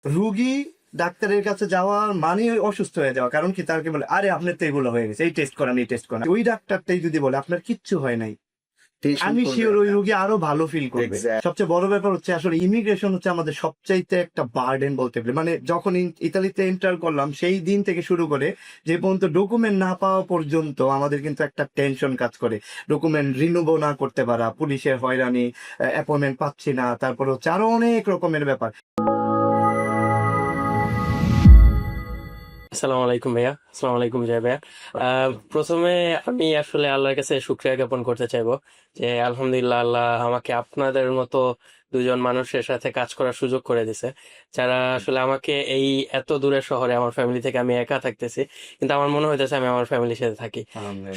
রুগী ডাক্তারের কাছে যাওয়া মানে অসুস্থ হয়ে যাওয়া, কারণ কি তাকে বলে আরে আপনার তো এগুলো হয়ে গেছে, এই টেস্ট করান এই টেস্ট করান, ওই ডাক্তারটাই যদি বলে আপনার কিচ্ছু হয় নাই, আমি শিওর ওই রোগী আরো ভালো ফিল করবে। সবচেয়ে বড় ব্যাপার হচ্ছে আসলে ইমিগ্রেশন হচ্ছে আমাদের সবচাইতে একটা বার্ডেন বলতে পারি। মানে যখন ইতালিতে এন্টার করলাম সেই দিন থেকে শুরু করে যে পর্যন্ত ডকুমেন্ট না পাওয়া পর্যন্ত আমাদের কিন্তু একটা টেনশন কাজ করে। ডকুমেন্ট রিনিউ না করতে পারা, পুলিশের হয়রানি, অ্যাপয়েন্টমেন্ট পাচ্ছি না, তারপর হচ্ছে আরো অনেক রকমের ব্যাপার। আসসালামু আলাইকুম ভাইয়া। আসসালামু আলাইকুম জয় ভাইয়া। প্রথমে আমি আসলে আল্লাহর কাছে শুকরিয়া জ্ঞাপন করতে চাইবো যে আলহামদুলিল্লাহ আল্লাহ আমাকে আপনাদের মতো দুজন মানুষের সাথে কাজ করার সুযোগ করে দিছে, যারা আসলে আমাকে এই এত দূরের শহরে আমার ফ্যামিলি থেকে আমি একা থাকতেছি, কিন্তু আমার মনে হইতেছে আমি আমার ফ্যামিলির সাথে থাকি।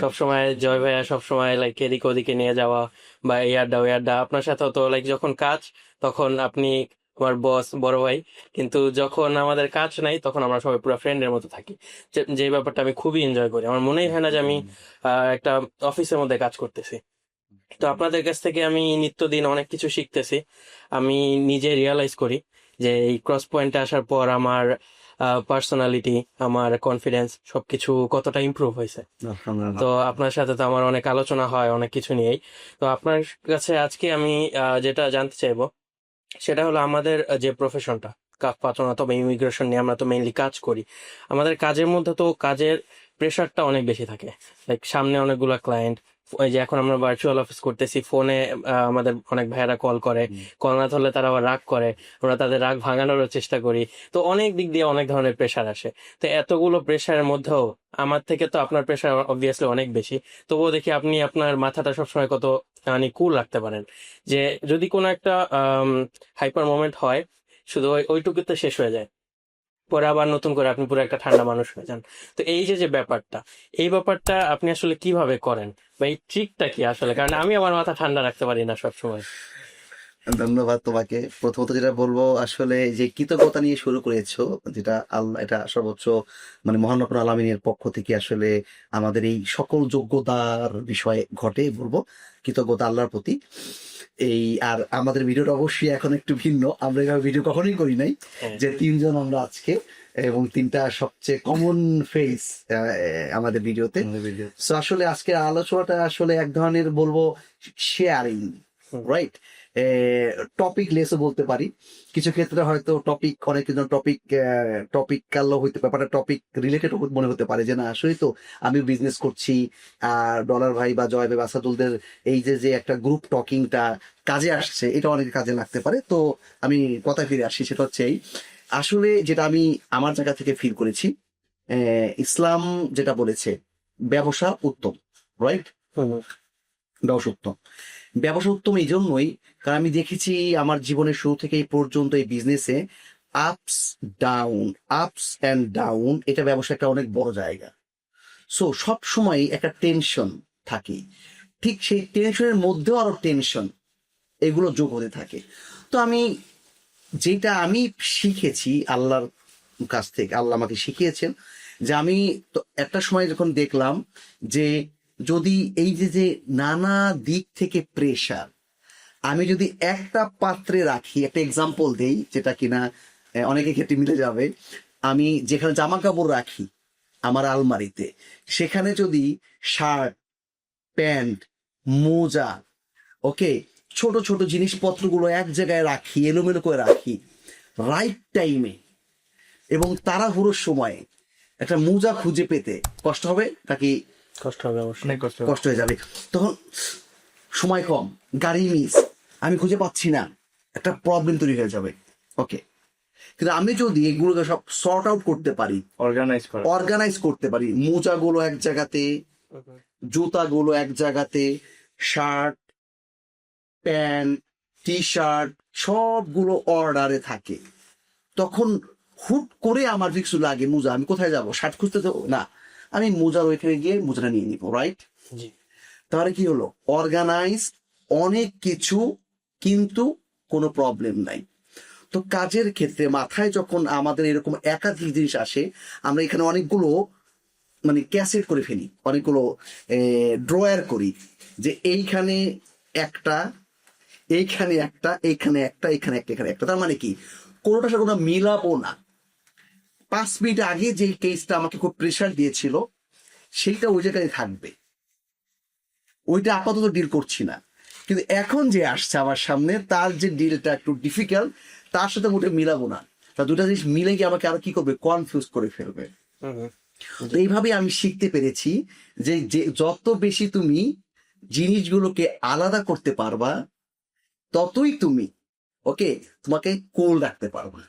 সবসময় জয় ভাইয়া সবসময় লাইক এদিকে ওদিকে নিয়ে যাওয়া বা এই আড্ডা ওই আড্ডা, আপনার সাথেও তো লাইক যখন কাজ তখন আপনি আমার বস বড় ভাই, কিন্তু যখন আমাদের কাজ নাই তখন আমরা সবাই পুরো ফ্রেন্ডের মতো থাকি, যে ব্যাপারটা আমি খুবই এনজয় করি। আমার মনেই হয় না যে আমি একটা অফিসের মধ্যে কাজ করতেছি। তো আপনাদের কাছ থেকে আমি নিত্যদিন অনেক কিছু শিখতেছি। আমি নিজে রিয়ালাইজ করি যে এই ক্রস পয়েন্টে আসার পর আমার পার্সোনালিটি, আমার কনফিডেন্স সবকিছু কতটা ইমপ্রুভ হয়েছে। তো আপনার সাথে তো আমার অনেক আলোচনা হয় অনেক কিছু নিয়েই। তো আপনার কাছে আজকে আমি যেটা জানতে চাইবো সেটা হলো আমাদের যে প্রফেশনটা কাপ পাচন অথবা ইমিগ্রেশন নিয়ে আমরা তো মেইনলি কাজ করি। আমাদের কাজের মধ্যে তো কাজের প্রেশারটা অনেক বেশি থাকে, লাইক সামনে অনেকগুলো ক্লায়েন্ট। ওই যে এখন আমরা ভার্চুয়াল অফিস করতেছি, ফোনে আমাদের অনেক ভাইয়েরা কল করে, কল না ধরলে তারা আবার রাগ করে, আমরা তাদের রাগ ভাঙানোরও চেষ্টা করি। তো অনেক দিক দিয়ে অনেক ধরনের প্রেশার আসে। তো এতগুলো প্রেশারের মধ্যেও আমার থেকে তো আপনার প্রেশার অবভিয়াসলি অনেক বেশি। তবুও দেখি আপনি আপনার মাথাটা সবসময় কত মানে কুল রাখতে পারেন, যে যদি কোনো একটা হাইপার মোমেন্ট হয় শুধু ওইটুকুতে শেষ হয়ে যায়, পরে আবার নতুন করে আপনি পুরো একটা ঠান্ডা মানুষ হয়ে যান। তো এই যে যে ব্যাপারটা, এই ব্যাপারটা আপনি আসলে কিভাবে করেন বা এই ট্রিকটা কি আসলে? কারণ আমি আমার মাথা ঠান্ডা রাখতে পারি না সবসময়। ধন্যবাদ তোমাকে। প্রথমত যেটা বলবো, আসলে যে কৃতজ্ঞতা নিয়ে শুরু করেছো, যেটা আল্লাহ, এটা সর্বোচ্চ মানে মহান রব্বুল আলামিনের পক্ষ থেকে আসলে আমাদের এই সকল যোগ্যতার বিষয়ে ঘটে বলবো কৃতজ্ঞতা আল্লাহর প্রতি। এই আর আমাদের ভিডিওটা অবশ্যই এখন একটু ভিন্ন, আমরা এভাবে ভিডিও কখনোই করি নাই। হ্যাঁ। যে তিনজন আমরা আজকে, এবং তিনটা সবচেয়ে কমন ফেস আমাদের ভিডিওতে। সো আসলে আজকের আলোচনাটা আসলে এক ধরনের বলবো শেয়ারিং, রাইট? টপিক লেসও বলতে পারি। কিছু ক্ষেত্রে হয়তো টপিক, অনেক টপিক কালো হইতে ব্যাপারটা টপিক রিলেটেড মনে হতে পারে, যে না আসলে তো আমি বিজনেস করছি, আর ডলার ভাই বা জয় ভাই বা আসাদুলদের এই যে যে একটা গ্রুপ টকিংটা কাজে আসছে, এটা অনেক কাজে লাগতে পারে। তো আমি কথায় ফিরে আসি, সেটা হচ্ছে এই, আসলে যেটা আমি আমার জায়গা থেকে ফিল করেছি, ইসলাম যেটা বলেছে ব্যবসা উত্তম, রাইট? ব্যবসা উত্তম, ব্যবসা উত্তম এই জন্যই কারণ আমি দেখেছি আমার জীবনের শুরু থেকে এই পর্যন্ত এই বিজনেসে আপস ডাউন, আপস অ্যান্ড ডাউন, এটা ব্যবসা একটা অনেক বড় জায়গা। সো সব সময় একটা টেনশন থাকে, ঠিক সেই টেনশনের মধ্যেও আরো টেনশন, এগুলো যোগ হতে থাকে। তো যেটা আমি শিখেছি আল্লাহর কাছ থেকে, আল্লাহ আমাকে শিখিয়েছেন যে আমি তো একটা সময় যখন দেখলাম যে যদি এই যে যে নানা দিক থেকে প্রেশার, আমি যদি একটা পাত্রে রাখি, একটা এক্সাম্পল দেই যেটা কিনা অনেকের ক্ষেত্রে মিলে যাবে, আমি যেখানে জামা কাপড় রাখি আমার আলমারিতে, সেখানে যদি শার্ট, প্যান্ট, মোজা, ওকে, ছোট ছোট জিনিসপত্রগুলো এক জায়গায় রাখি, এলোমেলো করে রাখি, রাইট টাইমে এবং তাড়াহুড়োর সময় একটা মোজা খুঁজে পেতে কষ্ট হবে নাকি? কষ্ট হবে অবশ্যই। অনেক কষ্ট। কষ্ট হয়ে যাবে। তখন সময় কম, গাড়ি মিস, আমি খুঁজে পাচ্ছি না, একটা প্রবলেম তৈরি হয়ে যাবে। ওকে, কিন্তু আমি যদি এগুলোকে সব সর্ট আউট করতে পারি, অর্গানাইজ করতে পারি, মোজাগুলো এক জায়গাতে, জুতাগুলো এক জায়গাতে, শার্ট, প্যান্ট, টি শার্ট সবগুলো অর্ডারে থাকে, তখন হুট করে আমার কিছু লাগে মোজা, আমি কোথায় যাব? শার্ট খুঁজতে যাবো না, আমি মোজার ওইখানে গিয়ে মোজাটা নিয়ে নিবো, রাইট? জি। তাহলে কি হলো? অর্গানাইজ, অনেক কিছু, কিন্তু কোনো প্রবলেম নাই। তো কাজের ক্ষেত্রে মাথায় যখন আমাদের এরকম একাধিক জিনিস আসে, আমরা এখানে অনেকগুলো মানে ক্যাসেট করে ফেলি, অনেকগুলো ড্রয়ার করি, যে এইখানে একটা, এইখানে একটা, এইখানে একটা, এইখানে একটা, এখানে একটা। তার মানে কি, কোনোটার সাথে কোনো মিলাবো না। 5 মিনিট আগে যে কেসটা আমাকে খুব প্রেশার দিয়েছিল সেইটা ওই জায়গায় থাকবে, ওইটা আপাতত ডিল করছি না। কিন্তু এখন যে আসছে আমার সামনে তার যে ডিলটা একটু ডিফিকাল্ট, তার সাথে মোটে মিলাবো না। তা দুটা জিনিস মিলে গিয়ে আমাকে আরো কি করবে, কনফিউজ করে ফেলবে। তো এইভাবে আমি শিখতে পেরেছি যে যত বেশি তুমি জিনিসগুলোকে আলাদা করতে পারবা ততই তুমি তোমাকে কুল রাখতে পারবা।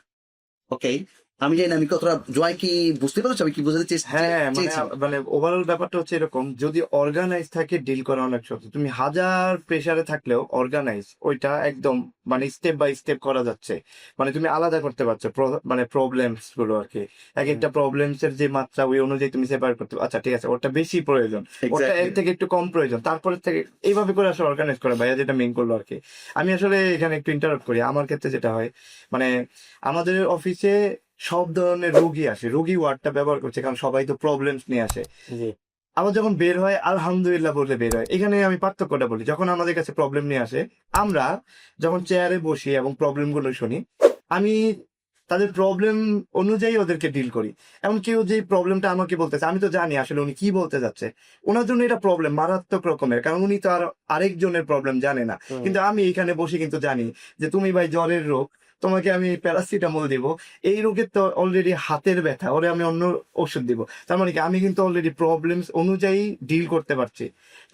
ওকে, আমি জানি না আমি কতটা জয় কি বুঝতে পারছো আমি কি বোঝাতে হ্যাঁ, চেয়েছি। মানে ওভারঅল ব্যাপারটা হচ্ছে এরকম, যদি অর্গানাইজ থাকে ডিল করা অনেক সহজ। তুমি হাজার প্রেসারে থাকলেও অর্গানাইজ ওইটা একদম মানে স্টেপ বাই স্টেপ করা যাচ্ছে। মানে তুমি আলাদা করতে পারছো মানে প্রবলেমস গুলো আর কি। এক একটা প্রবলেমস এর যে মাত্রা ওই অনুযায়ী তুমি সেপারেট করতে আচ্ছা ঠিক আছে ওটা বেশি প্রয়োজন, ওটা এর থেকে একটু কম প্রয়োজন, তারপরে থেকে এইভাবে করে আসলে অর্গানাইজ করা। ভাইয়া যেটা মেন করলো আর কি। আমি আসলে এখানে একটু ইন্টারাপ্ট করি। আমার ক্ষেত্রে যেটা হয়, মানে আমাদের অফিসে সব ধরনের রোগী আসে, রোগী ওয়ার্ডটা ব্যবহার করছে কারণ সবাই তো প্রবলেমস নিয়ে আসে। জি আবার যখন বের হয় আলহামদুলিল্লাহ বলে বের হয়। এখানে আমি পার্থক্যটা বলি, যখন আমাদের কাছে প্রবলেম নিয়ে আসে আমরা যখন চেয়ারে বসি এবং প্রবলেম গুলো শুনি, আমি তাদের প্রবলেম অনুযায়ী ওদেরকে ডিল করি। এমন কেউ যে প্রবলেমটা আমাকে বলতেছে আমি তো জানি আসলে উনি কি বলতে যাচ্ছে, ওনার জন্য এটা প্রবলেম মারাত্মক রকমের, কারণ উনি তো আর আরেকজনের প্রবলেম জানে না। কিন্তু আমি এখানে বসে কিন্তু জানি যে তুমি ভাই জ্বরের রোগ, তোমাকে আমি প্যারাসিটামল দিব, এই রোগের তো অলরেডি হাতের ব্যথা, ওরে আমি অন্য ওষুধ দিব। তার মানে কি আমি কিন্তু অলরেডি প্রবলেমস অনুযায়ী ডিল করতে পারছি।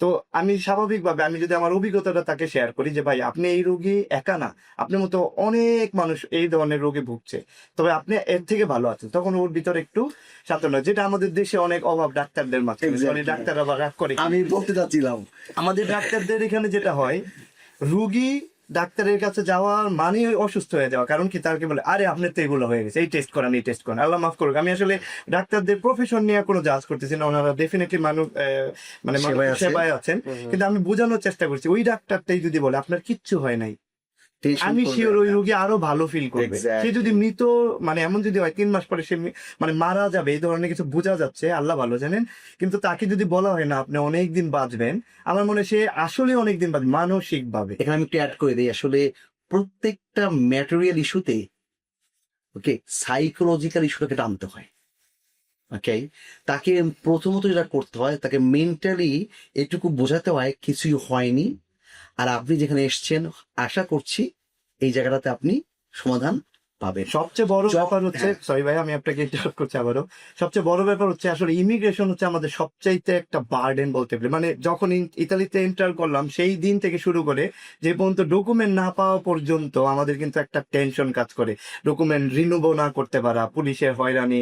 তো আমি স্বাভাবিকভাবে আমি যদি আমার অভিজ্ঞতাটা তাকে শেয়ার করি যে ভাই আপনি এই রোগী একা না, আপনার মতো অনেক মানুষ এই ধরনের রোগে ভুগছে, তবে আপনি এর থেকে ভালো আছেন, তখন ওর ভিতরে একটু সান্ত্বনা, যেটা আমাদের দেশে অনেক অভাব ডাক্তারদের মাঝখানে। ডাক্তার আবার রাগ করে। আমি বলতে চাচ্ছিলাম আমাদের ডাক্তারদের এখানে যেটা হয়, রুগী ডাক্তারের কাছে যাওয়ার মানে অসুস্থ হয়ে যাওয়া, কারণ কি তারকে বলে আরে আপনার তো এগুলো হয়ে গেছে, এই টেস্ট করান এই টেস্ট করান। আল্লাহ মাফ করুক, আমি আসলে ডাক্তারদের প্রফেশন নিয়ে কোনো জাজ করতেছি না, ওনারা ডেফিনেটলি মানুষ মানে সেবায় আছেন। কিন্তু আমি বোঝানোর চেষ্টা করছি ওই ডাক্তারটাই যদি বলে আপনার কিচ্ছু হয় নাই, আমি শিওর ওই রোগী আরো ভালো ফিল করবে। সে যদি মৃত মানে এমন যদি হয় 3 মাস পরে সে মানে মারা যাবে, এই ধরনের কিছু বোঝা যাচ্ছে, আল্লাহ ভালো জানেন। কিন্তু তাকে যদি বলা হয় না আপনি অনেকদিন বাঁচবেন, আমার মনে হয় সে আসলে অনেকদিন বাঁচবে মানসিক ভাবে। এখানে আমি একটু অ্যাড করে দিই, আসলে প্রত্যেকটা ম্যাটেরিয়াল ইস্যুতে সাইকোলজিক্যাল ইস্যুটাকে টানতে হয়। ওকে, তাকে প্রথমত যেটা করতে হয় তাকে মেন্টালি এটুকু বোঝাতে হয় কিছুই হয়নি, আর আপনি যেখানে এসছেন আশা করছি এই জায়গাটাতে আপনি সমাধান পাবেন। সবচেয়ে বড় ব্যাপার হচ্ছে, সরি ভাই আমি আপনাকে ইন্টারাপ্ট করছি আবারও, সবচেয়ে বড় ব্যাপার হচ্ছে আসলে ইমিগ্রেশন হচ্ছে আমাদের সবচাইতে একটা বার্ডেন বলতে পারি। মানে যখন ইতালিতে এন্টার করলাম সেই দিন থেকে শুরু করে যে পর্যন্ত ডকুমেন্ট না পাওয়া পর্যন্ত আমাদের কিন্তু একটা টেনশন কাজ করে। ডকুমেন্ট রিনিউ না করতে পারা, পুলিশের হয়রানি,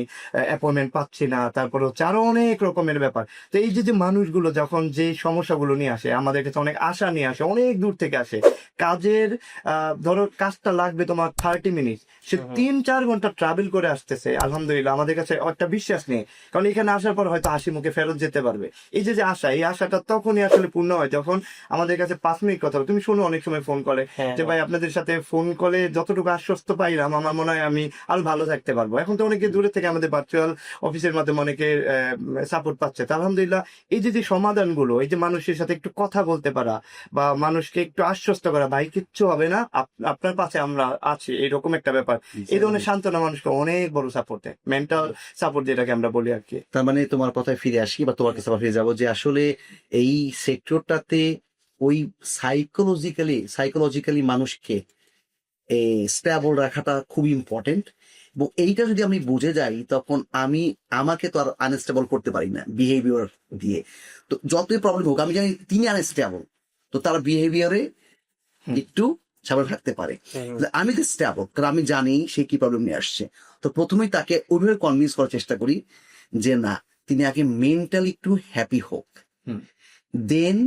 অ্যাপয়েন্টমেন্ট পাচ্ছি না, তারপরে হচ্ছে আরো অনেক রকমের ব্যাপার। তো এই যে মানুষগুলো যখন যে সমস্যাগুলো নিয়ে আসে আমাদের কাছে, অনেক আশা নিয়ে আসে, অনেক দূর থেকে আসে, কাজের ধরো কাজটা লাগবে তোমার 30 মিনিট, সে 3-4 ঘন্টা ট্রাভেল করে আসতেছে, আলহামদুলিল্লাহ আমাদের কাছে একটা বিশ্বাস নেই, কারণ এখানে আসার পর হয়তো হাসি মুখে ফেরত যেতে পারবে। এই যে আশা, এই আশাটা তখনই আসলে পূর্ণ হয় যখন আমাদের কাছে 5 মিনিট কথা বলে। তুমি শোনো অনেক সময় ফোন করে যে ভাই আপনাদের সাথে ফোন কলে যতটুকু আশ্বস্ত পাইলাম আমার মনে হয় আমি আরো ভালো থাকতে পারবো। এখন তো অনেকে দূরে থেকে আমাদের ভার্চুয়াল অফিসের মাধ্যমে অনেকে সাপোর্ট পাচ্ছে। তো আলহামদুলিল্লাহ এই যে সমাধানগুলো, এই যে মানুষের সাথে একটু কথা বলতে পারা বা মানুষকে একটু আশ্বস্ত করা, ভাই কিচ্ছু হবে না, আপনার পাশে আমরা আছি, এরকম একটা ব্যাপার, এই ধরনের সান্ত্বনা মানুষকে অনেক বড় সাপোর্ট দেয়, মেন্টাল সাপোর্ট যেটাকে আমরা বলি আর কি। তার মানে তোমার কথায় ফিরে আসি বা তোমার কাছে ফিরে যাবো যে আসলে এই সেক্টরটাতে ওই সাইকোলজিক্যালি মানুষকে স্টেবল রাখাটা খুব ইম্পর্টেন্ট। এবং এইটা যদি আমি বুঝে যাই তখন আমাকে তো আর আনস্টেবল করতে পারি না বিহেভিয়ার দিয়ে। তো যতই প্রবলেম হোক আমি জানি তিনি আনস্টেবল, তো তার বিহেভিয়ারে একটু স্বাভাবিক থাকতে পারে। আমি তো স্টেবল কারণ আমি জানি সে কি প্রবলেম নিয়ে আসছে। তো প্রথমেই তাকে ওইভাবে কনভিন্স করার চেষ্টা করি যে না, তিনি আগে মেন্টালি একটু হ্যাপি হোক, দেন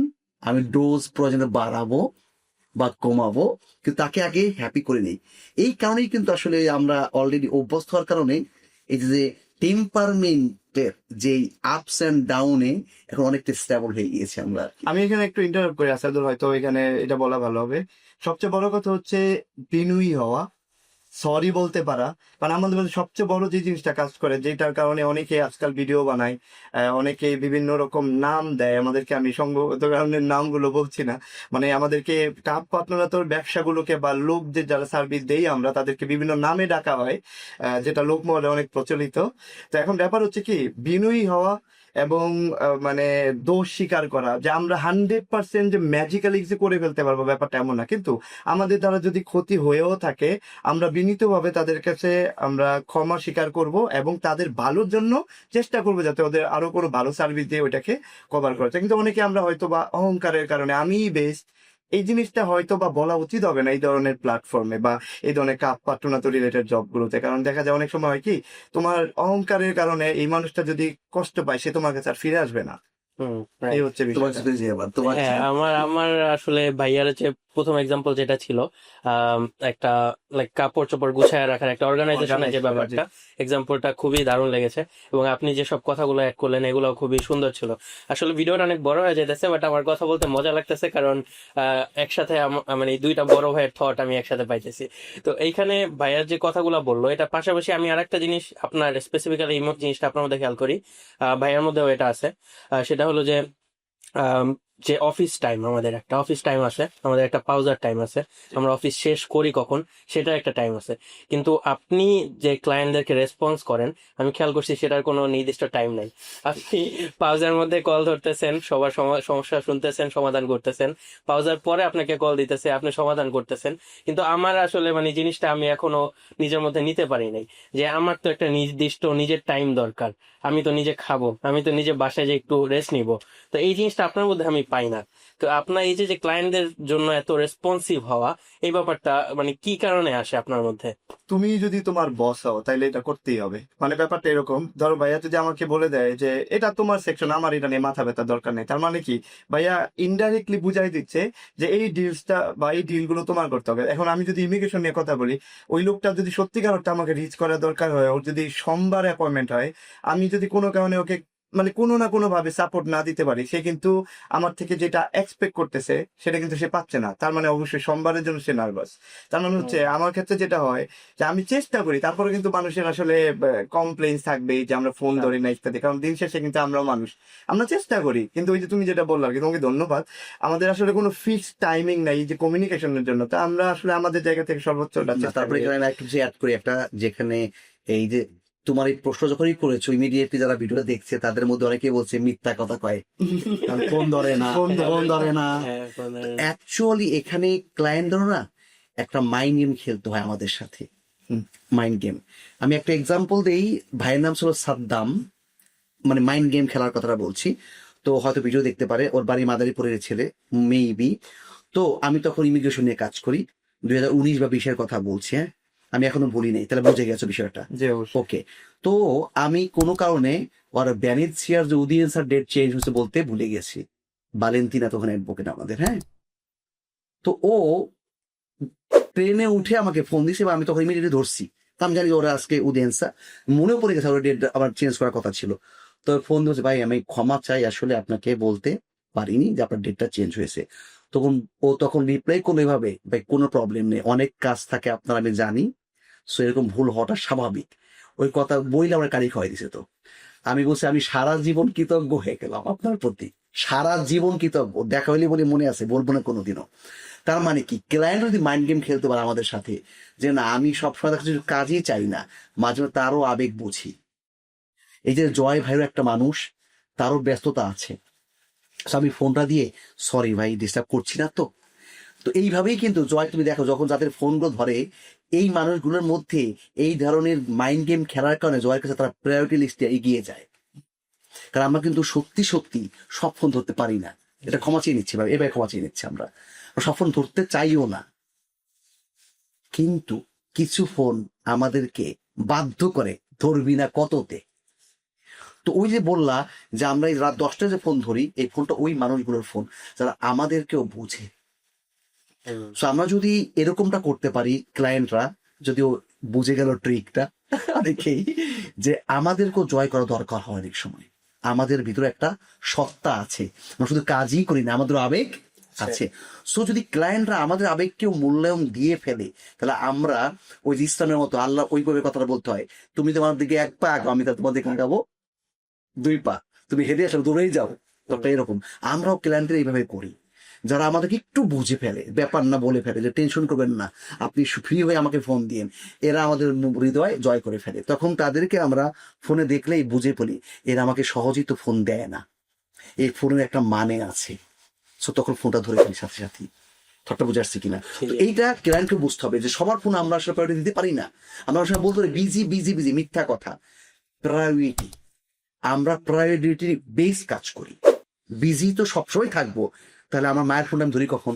আমি ডোজ প্রয়োজনে বাড়াবো বা কমাবো, কিন্তু তাকে আগে হ্যাপি করে নেই। এই কারণেই কিন্তু আসলে আমরা অলরেডি অভ্যস্ত হওয়ার কারণে এই যে টেম্পারমেন্টের যে আপস এন্ড ডাউনে এখন অনেকটা স্টেবল হয়ে গিয়েছে আমরা। আমি এখানে একটু ইন্টারাপ্ট করি আসাদুল, হয়তো এখানে এটা বলা ভালো হবে। সবচেয়ে বড় কথা হচ্ছে বিনয়ী হওয়া সরি বলতে পারা। কারণ আমাদের মধ্যে সবচেয়ে বড় যে জিনিসটা কাজ করে, যেটার কারণে অনেকে আজকাল ভিডিও বানায়, অনেকে বিভিন্ন রকম নাম দেয় আমাদেরকে, আমি সঙ্গত কারণের নামগুলো বলছি না, মানে আমাদেরকে কাপ পার্টনার তোর ব্যবসাগুলোকে বা লোক যে যারা সার্ভিস দেই আমরা তাদেরকে বিভিন্ন নামে ডাকা হয়, যেটা লোকমহলে অনেক প্রচলিত। তো এখন ব্যাপার হচ্ছে কি, বিনয়ী হওয়া এবং মানে দোষ স্বীকার করা, যে আমরা 100% যে ম্যাজিক্যালি কিছু করে ফেলতে পারবো ব্যাপারটা এমন না, কিন্তু আমাদের দ্বারা যদি ক্ষতি হয়েও থাকে আমরা বিনীতভাবে তাদের কাছে আমরা ক্ষমা স্বীকার করব এবং তাদের ভালোর জন্য চেষ্টা করবো যাতে ওদের আরো কোনো ভালো সার্ভিস দিয়ে ওইটাকে কভার করা যায়। কিন্তু অনেকে আমরা হয়তো বা অহংকারের কারণে আমিই বেস্ট, এই জিনিসটা হয়তো বা বলা উচিত হবে না এই ধরনের প্ল্যাটফর্মে বা এই ধরনের কাপ পার্টনার রিলেটেড জবগুলোতে। কারণ দেখা যায় অনেক সময় হয় কি, তোমার অহংকারের কারণে এই মানুষটা যদি কষ্ট পায় সে তোমার কাছে আর ফিরে আসবে না। right. এই হচ্ছে তোমার বিষয়টা। সাথে যে আবার তোমার হ্যাঁ, আমার আমার আসলে ভাইয়ার যে প্রথম এক্সাম্পল যেটা ছিল, একটা লাইক কাপড় চোপড় গুছায় রাখার একটা অর্গানাইজেশনের যে Organize করা, ব্যাপারটা, এক্সাম্পলটা খুবই দারুণ লেগেছে। এবং আপনি যে সব কথাগুলো অ্যাড করলেন এগুলো খুবই সুন্দর ছিল। আসলে ভিডিওটা অনেক বড় হয়ে যেতেছে, বাট আমার কথা বলতে মজা লাগতেছে, কারণ একসাথে মানে এই দুইটা বড় ভাইয়ের থট আমি একসাথে পাইতেছি। তো এইখানে ভাইয়ার যে কথাগুলো বললো, এটা পাশাপাশি আমি আরেকটা জিনিস আপনার স্পেসিফিক্যালি এই জিনিসটা আপনার মধ্যে খেয়াল করি, ভাইয়ার মধ্যেও এটা আছে। সেটা হলো যে আম, যে অফিস টাইম, আমাদের একটা অফিস টাইম আছে, আমাদের একটা পাউজার টাইম আছে, আমরা অফিস শেষ করি কখন সেটার একটা টাইম আছে। কিন্তু আপনি যে ক্লায়েন্টদেরকে রেসপন্স করেন, আমি খেয়াল করছি সেটার কোনো নির্দিষ্ট টাইম নাই। আপনি পাউজার মধ্যে কল ধরতেছেন, সবার সমস্যা শুনতেছেন, সমাধান করতেছেন, পাউজার পরে আপনাকে কল দিতেছে, আপনি সমাধান করতেছেন। কিন্তু আমার আসলে মানে জিনিসটা আমি এখনো নিজের মধ্যে নিতে পারি নাই, যে আমার তো একটা নির্দিষ্ট নিজের টাইম দরকার, আমি তো নিজে খাবো, আমি তো নিজে বাসায় যে একটু রেস্ট নিব। তো এই জিনিসটা আপনার মধ্যে আমি পাই না। তো আপনার এই যে ক্লায়েন্টদের জন্য এত রেসপন্সিভ হওয়া, এই ব্যাপারটা মানে কি কারণে আসে আপনার মধ্যে? তুমি যদি তোমার বস হও তাইলে এটা করতেই হবে। মানে ব্যাপারটা এরকম, ধরো ভাইয়া যদি আমাকে বলে দেয় যে এটা তোমার সেকশন, আমার এটা নিয়ে মাথা ব্যথার দরকার নেই, তার মানে কি ভাইয়া ইনডাইরেক্টলি বুঝাই দিচ্ছে যে এই ডিলসটা বা এই ডিলগুলো তোমার করতে হবে। এখন আমি যদি ইমিগ্রেশন নিয়ে কথা বলি, ওই লোকটা যদি সত্যিকার অর্থে আমাকে রিচ করার দরকার হয়, ওর যদি সোমবার অ্যাপয়েন্টমেন্ট হয়, আমি যদি কোনো কারণে ওকে মানে কোনো না কোনো ভাবে সাপোর্ট না দিতে পারি, সে কিন্তু আমার থেকে যেটা এক্সপেক্ট করতেছে সেটা কিন্তু সে পাচ্ছে না। তার মানে অবশ্যই সোমবারের জন্য সে নার্ভাস। তার মানে হচ্ছে আমার ক্ষেত্রে যেটা হয় যে আমি চেষ্টা করি, তারপরে কিন্তু মানুষের আসলে কমপ্লেইন্স থাকবে যে আমরা ফোন ধরি না ইত্যাদি, কারণ দিন শেষে কিন্তু আমরাও মানুষ, আমরা চেষ্টা করি। কিন্তু ওই যে তুমি যেটা বললে আর কি, তোমাকে ধন্যবাদ। আমাদের আসলে কোনো ফিক্সড টাইমিং নাই যে কমিউনিকেশনের জন্য, তা আমরা আসলে আমাদের জায়গা থেকে সর্বোচ্চটা চেষ্টা তারপরে করি। এখানে আমি একটু অ্যাড করি একটা, যেখানে এই যে তোমার এই প্রশ্ন যখনই করেছো, ইমিডিয়েটলি যারা ভিডিওটা দেখছে তাদের মধ্যে অনেকেই বলছে মিথ্যা কথা কয়, ফোন ধরে না, ফোন ধরে ফোন ধরে না। হ্যাঁ, অ্যাকচুয়ালি এখানে ক্লায়েন্টদেরও না একটা মাইন্ড গেম খেলতে হয় আমাদের সাথে, মাইন্ড গেম। আমি একটা এক্সাম্পল দেই, ভাইয়ের নাম ছিল সাদ্দাম, মানে মাইন্ড গেম খেলার কথাটা বলছি। তো হয়তো ভিডিও দেখতে পারে, ওর বাড়ি মাদারীপুরের ছেলে মেবি। তো আমি তখন ইমিগ্রেশন নিয়ে কাজ করি, 2019 বা 20-এর কথা বলছি, হ্যাঁ আমি এখনো ভুলি নাই, তাহলে বুঝে গেছো বিষয়টা। যে অবশ্যই। ওকে, তো আমি কোনো কারণে ওর ভ্যানেসিয়ার যে উদিয়েন্সার ডেট চেঞ্জ হয়েছে বলতে ভুলে গেছি। ভালেন্তিনা তখন অ্যাডভোকেট আমাদের, হ্যাঁ। তো ও ট্রেনে উঠে আমাকে ফোন দিছে, বা আমি তখন ইমিডিয়েটলি ধরছি, তা আমি জানি ওরা আজকে উদিয়েন্সা, মনেও পড়ে গেছে ওর ডেট আবার চেঞ্জ করার কথা ছিল। তো ফোন দিয়েছে, ভাই আমি ক্ষমা চাই, আসলে আপনাকে বলতে পারিনি যে আপনার ডেটটা চেঞ্জ হয়েছে। তখন রিপ্লাই করলো এভাবে, ভাই কোনো প্রবলেম নেই, অনেক কাজ থাকে আপনার আমি জানি, সো এরকম ভুল হওয়াটা স্বাভাবিক। ওই কথা বইলে আমার কারি খাওয়াই দিছে। তো আমি বলছি আমি সারা জীবন কৃতজ্ঞ হয়ে গেলাম আপনার প্রতি, সারা জীবন কৃতজ্ঞ, দেখা হইলে বলে মনে আছে, বলবো না কোনোদিনও। তার মানে কি, ক্লায়েন্ট যদি মাইন্ড গেম খেলতে পারে আমাদের সাথে, যে না আমি সবসময় তার কাছে কাজই চাই না, মাঝে মাঝে তারও আবেগ বুঝি। এই যে জয় ভাইয়ের একটা মানুষ, তারও ব্যস্ততা আছে, So আমি ফোনটা দিয়ে সরি ভাই ডিস্টার্ব করছি না তো। তো এইভাবেই কিন্তু জয়, তুমি দেখো যখন যাদের ফোনগুলো ধরে, এই মানুষগুলোর মধ্যে এই ধরনের মাইন্ড গেম খেলার কারণে জয়ের কাছে তারা প্রায়োরিটি লিস্টে এগিয়ে যায়। কারণ আমরা কিন্তু সত্যি সত্যি সব ফোন ধরতে পারি না, এটা ক্ষমা চেয়ে নিচ্ছি ভাই, এবার ক্ষমা চেয়ে নিচ্ছি, আমরা সব ফোন ধরতে চাইও না। কিন্তু কিছু ফোন আমাদেরকে বাধ্য করে, ধরবি না কততে। তো ওই যে বললা যে আমরা এই রাত 10টায় যে ফোন ধরি, এই ফোনটা ওই মানুষগুলোর ফোন যারা আমাদেরকেও বুঝে। সো আমরা যদি এরকমটা করতে পারি, ক্লায়েন্টরা যদিও বুঝে গেল ট্রিকটা দেখেই, যে আমাদেরকেও জয় করা দরকার হয় অনেক সময়। আমাদের ভিতরে একটা সত্তা আছে, আমরা শুধু কাজই করি না, আমাদের আবেগ আছে। সো যদি ক্লায়েন্টরা আমাদের আবেগকেও মূল্যায়ন দিয়ে ফেলে, তাহলে আমরা ওই যে ইসলামের মতো আল্লাহ ওইভাবে কথাটা বলতে হয়, তুমি তোমার দিকে 1 পা আগাও, আমি তোমার দিকে আগাবো 2 পা, তুমি হেঁটে আসলে দৌড়েই যাও, তখন এরকম আমরাও ক্লায়েন্টের এইভাবে করি। যারা আমাদেরকে একটু বুঝে ফেলে, ব্যাপার না বলে ফেলে যে টেনশন করবেন না, আপনি ফ্রি হয়ে আমাকে ফোন দিন, এরা আমাদের হৃদয় জয় করে ফেলে। তখন তাদেরকে আমরা ফোনে দেখলেই বুঝে ফেলি এরা আমাকে সহজেই তো ফোন দেয় না, এই ফোনের একটা মানে আছে। সো তখন ফোনটা ধরে ফেলি সাথে সাথে। থটটা বুঝে আসছে কিনা? তো এইটা ক্লায়েন্টকে বুঝতে হবে যে সবার ফোন আমরা আসলে প্রায়োরিটি দিতে পারি না। আমরা আসলে বলতে পারি বিজি বিজি বিজি, মিথ্যা কথা। প্রায়োরিটি, আমরা প্রায়োরিটি বেস কাজ করি। বিজি তো সবসময় থাকবো, তাহলে আমার মায়ের ফোনটা আমি ধরি কখন?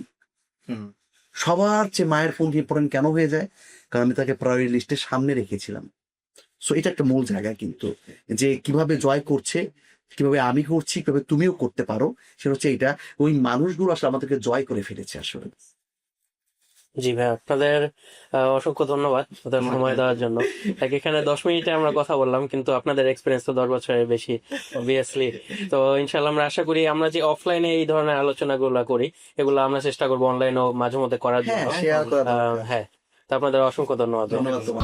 সবার চেয়ে মায়ের ফোন ইম্পর্টেন্ট কেন হয়ে যায়? কারণ আমি তাকে প্রায়োরিটি লিস্টের সামনে রেখেছিলাম। সো এটা একটা মূল জায়গা কিন্তু, যে কিভাবে জয় করছে, কিভাবে আমি করছি, কিভাবে তুমিও করতে পারো, সেটা হচ্ছে এটা। ওই মানুষগুলো আসলে আমাদেরকে জয় করে ফেলেছে আসলে। জি ভাই, আপনাদের অসংখ্য ধন্যবাদ ওদের সময় দেওয়ার জন্য। এখানে 10 মিনিটে আমরা কথা বললাম, কিন্তু আপনাদের এক্সপিরিয়েন্স তো 10 বছরের বেশি অবভিয়াসলি। তো ইনশাল্লাহ আমরা আশা করি আমরা যে অফলাইনে এই ধরনের আলোচনাগুলো করি, এগুলো আমরা চেষ্টা করবো অনলাইনেও মাঝে মধ্যে করার জন্য। হ্যাঁ, শেয়ার করা দরকার। হ্যাঁ, তো আপনাদের অসংখ্য ধন্যবাদ। ধন্যবাদ তোমার।